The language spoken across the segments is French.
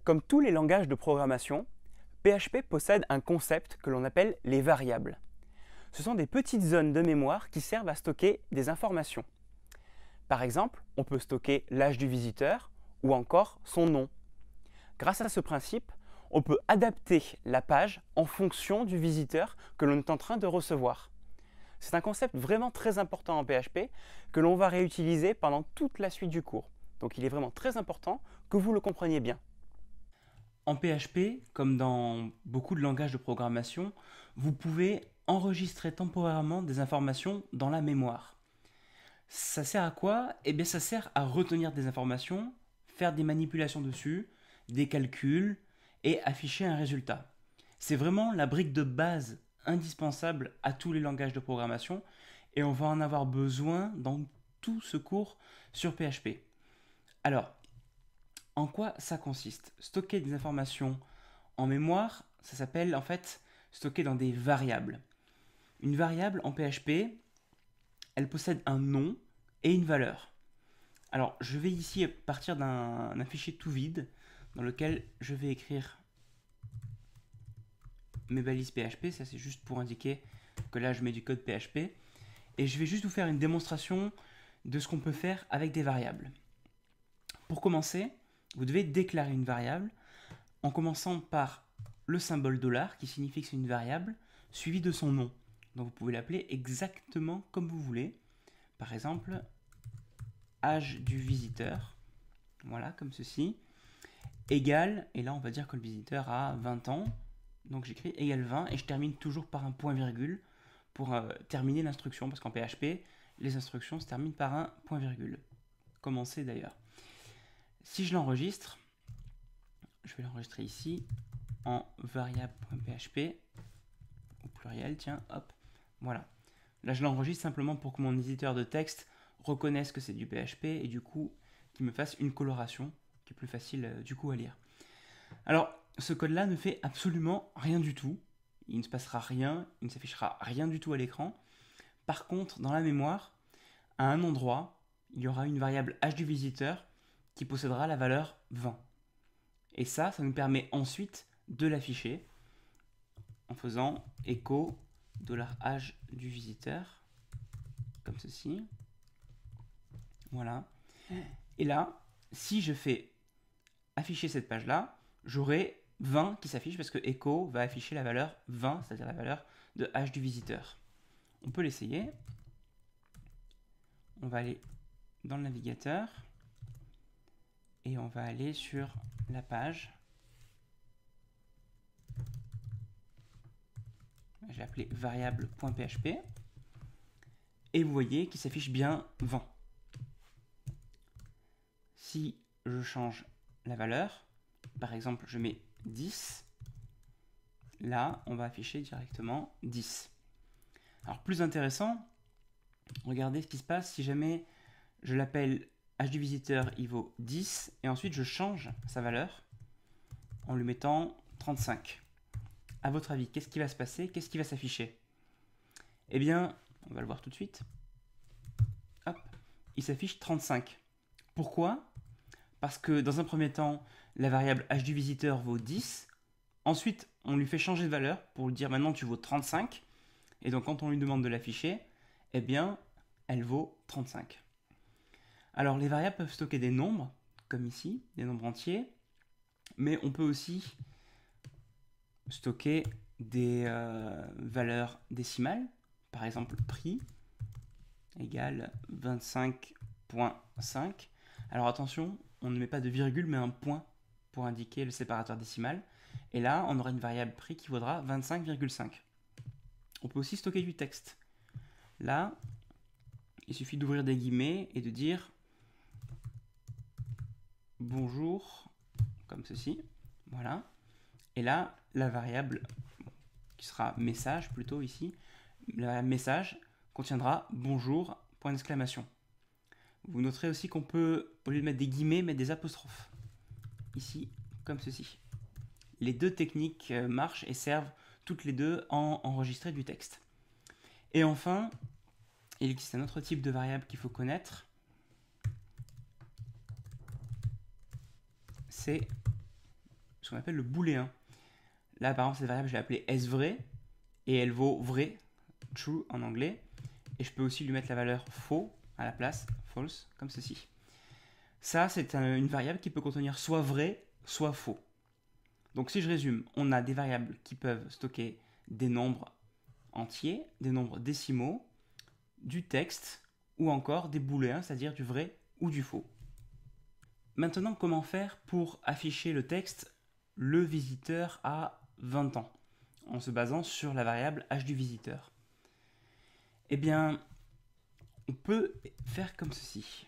Comme tous les langages de programmation, PHP possède un concept que l'on appelle les variables. Ce sont des petites zones de mémoire qui servent à stocker des informations. Par exemple, on peut stocker l'âge du visiteur ou encore son nom. Grâce à ce principe, on peut adapter la page en fonction du visiteur que l'on est en train de recevoir. C'est un concept vraiment très important en PHP que l'on va réutiliser pendant toute la suite du cours. Donc il est vraiment très important que vous le compreniez bien. En PHP, comme dans beaucoup de langages de programmation, vous pouvez enregistrer temporairement des informations dans la mémoire. Ça sert à quoi? Eh bien, ça sert à retenir des informations, faire des manipulations dessus, des calculs et afficher un résultat. C'est vraiment la brique de base indispensable à tous les langages de programmation et on va en avoir besoin dans tout ce cours sur PHP. Alors, en quoi ça consiste? Stocker des informations en mémoire, ça s'appelle en fait stocker dans des variables. Une variable en PHP, elle possède un nom et une valeur. Alors, je vais ici partir d'un fichier tout vide dans lequel je vais écrire mes balises PHP. Ça, c'est juste pour indiquer que là, je mets du code PHP. Et je vais juste vous faire une démonstration de ce qu'on peut faire avec des variables. Pour commencer, vous devez déclarer une variable en commençant par le symbole $, qui signifie que c'est une variable, suivi de son nom. Donc vous pouvez l'appeler exactement comme vous voulez. Par exemple, âge du visiteur, voilà, comme ceci, égale, et là on va dire que le visiteur a 20 ans, donc j'écris égale 20, et je termine toujours par un point-virgule pour terminer l'instruction, parce qu'en PHP, les instructions se terminent par un point-virgule. Commencer d'ailleurs. Si je l'enregistre, je vais l'enregistrer ici, en variable.php, au pluriel, tiens, hop, voilà. Là, je l'enregistre simplement pour que mon éditeur de texte reconnaisse que c'est du PHP et du coup, qu'il me fasse une coloration qui est plus facile du coup à lire. Alors, ce code-là ne fait absolument rien du tout. Il ne se passera rien, il ne s'affichera rien du tout à l'écran. Par contre, dans la mémoire, à un endroit, il y aura une variable âge du visiteur qui possédera la valeur 20. Et ça nous permet ensuite de l'afficher en faisant echo $âge du visiteur, comme ceci. Voilà. Et là, si je fais afficher cette page-là, j'aurai 20 qui s'affiche parce que echo va afficher la valeur 20, c'est-à-dire la valeur de âge du visiteur. On peut l'essayer. On va aller dans le navigateur et on va aller sur la page. J'ai appelé variable.php et vous voyez qu'il s'affiche bien 20. Si je change la valeur, par exemple je mets 10, là on va afficher directement 10. Alors plus intéressant, regardez ce qui se passe si jamais je l'appelle âge du visiteur, il vaut 10 et ensuite je change sa valeur en lui mettant 35. À votre avis, qu'est-ce qui va se passer? Qu'est-ce qui va s'afficher? Eh bien, on va le voir tout de suite. Hop, il s'affiche 35. Pourquoi? Parce que dans un premier temps, la variable âge du visiteur vaut 10. Ensuite, on lui fait changer de valeur pour lui dire maintenant tu vaux 35. Et donc quand on lui demande de l'afficher, eh bien, elle vaut 35. Alors les variables peuvent stocker des nombres, comme ici, des nombres entiers, mais on peut aussi stocker des valeurs décimales, par exemple prix égale 25.5. Alors attention, on ne met pas de virgule mais un point pour indiquer le séparateur décimal. Et là, on aura une variable prix qui vaudra 25,5. On peut aussi stocker du texte. Là, il suffit d'ouvrir des guillemets et de dire bonjour, comme ceci. Voilà. Et là, la variable qui sera message plutôt ici, la variable message contiendra bonjour, point d'exclamation. Vous noterez aussi qu'on peut, au lieu de mettre des guillemets, mettre des apostrophes. Ici, comme ceci. Les deux techniques marchent et servent toutes les deux à enregistrer du texte. Et enfin, il existe un autre type de variable qu'il faut connaître. C'est ce qu'on appelle le booléen. Là, par exemple, cette variable, je l'ai appelée s_vrai, et elle vaut vrai, true en anglais. Et je peux aussi lui mettre la valeur faux à la place, false, comme ceci. Ça, c'est une variable qui peut contenir soit vrai, soit faux. Donc si je résume, on a des variables qui peuvent stocker des nombres entiers, des nombres décimaux, du texte, ou encore des booléens, c'est-à-dire du vrai ou du faux. Maintenant, comment faire pour afficher le texte « Le visiteur a 20 ans » en se basant sur la variable âge du visiteur? Eh bien, on peut faire comme ceci.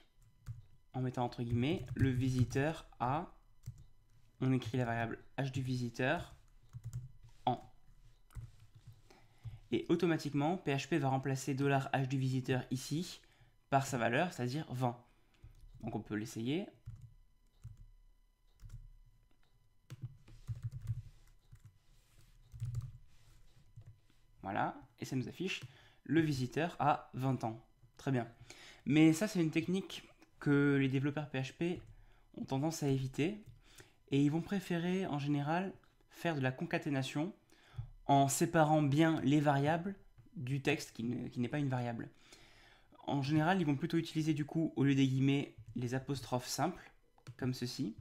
En mettant entre guillemets « le visiteur a », on écrit la variable âge du visiteur en. Et automatiquement, PHP va remplacer $âge du visiteur ici par sa valeur, c'est-à-dire 20. Donc on peut l'essayer. Voilà, et ça nous affiche le visiteur a 20 ans. Très bien. Mais ça, c'est une technique que les développeurs PHP ont tendance à éviter. Et ils vont préférer, en général, faire de la concaténation en séparant bien les variables du texte qui n'est pas une variable. En général, ils vont plutôt utiliser, du coup, au lieu des guillemets, les apostrophes simples, comme ceci.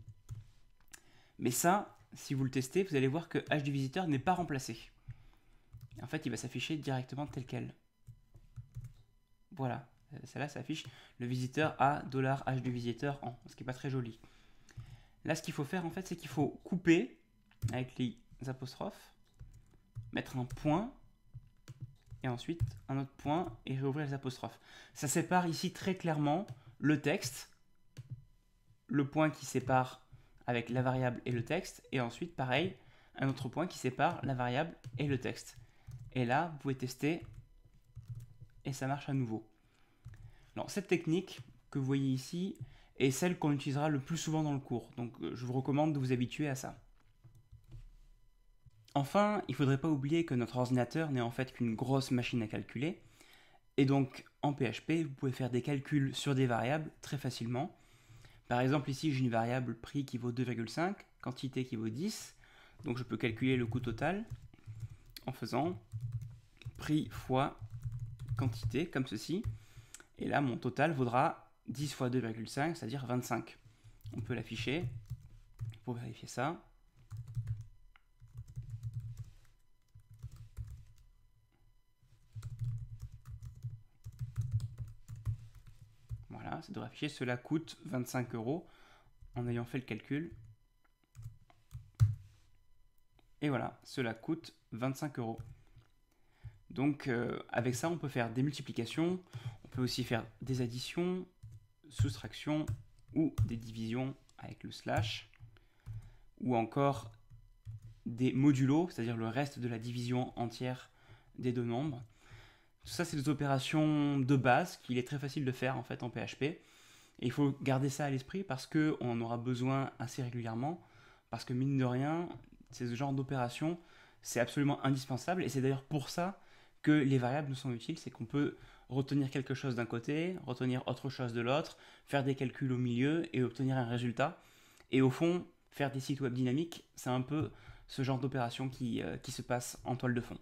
Mais ça, si vous le testez, vous allez voir que âge du visiteur n'est pas remplacé. En fait, il va s'afficher directement tel quel. Voilà, celle-là s'affiche le visiteur a $âge du visiteur en, ce qui n'est pas très joli. Là, ce qu'il faut faire, en fait, c'est qu'il faut couper avec les apostrophes, mettre un point, et ensuite un autre point, et réouvrir les apostrophes. Ça sépare ici très clairement le texte, le point qui sépare avec la variable et le texte, et ensuite, pareil, un autre point qui sépare la variable et le texte. Et là, vous pouvez tester et ça marche à nouveau. Alors, cette technique que vous voyez ici est celle qu'on utilisera le plus souvent dans le cours. Donc, je vous recommande de vous habituer à ça. Enfin, il ne faudrait pas oublier que notre ordinateur n'est en fait qu'une grosse machine à calculer. Et donc, en PHP, vous pouvez faire des calculs sur des variables très facilement. Par exemple, ici, j'ai une variable prix qui vaut 2,5, quantité qui vaut 10. Donc, je peux calculer le coût total en faisant prix fois quantité, comme ceci. Et là, mon total vaudra 10 fois 2,5, c'est-à-dire 25. On peut l'afficher pour vérifier ça. Voilà, ça devrait afficher cela coûte 25 € en ayant fait le calcul. Et voilà, cela coûte 25 €. Donc avec ça, on peut faire des multiplications, on peut aussi faire des additions, soustractions ou des divisions avec le slash, ou encore des modulos, c'est-à-dire le reste de la division entière des deux nombres. Tout ça, c'est des opérations de base qu'il est très facile de faire en fait en PHP. Et il faut garder ça à l'esprit parce qu'on en aura besoin assez régulièrement, parce que mine de rien, ce genre d'opération, c'est absolument indispensable, et c'est d'ailleurs pour ça que les variables nous sont utiles, c'est qu'on peut retenir quelque chose d'un côté, retenir autre chose de l'autre, faire des calculs au milieu et obtenir un résultat. Et au fond, faire des sites web dynamiques, c'est un peu ce genre d'opération qui se passe en toile de fond.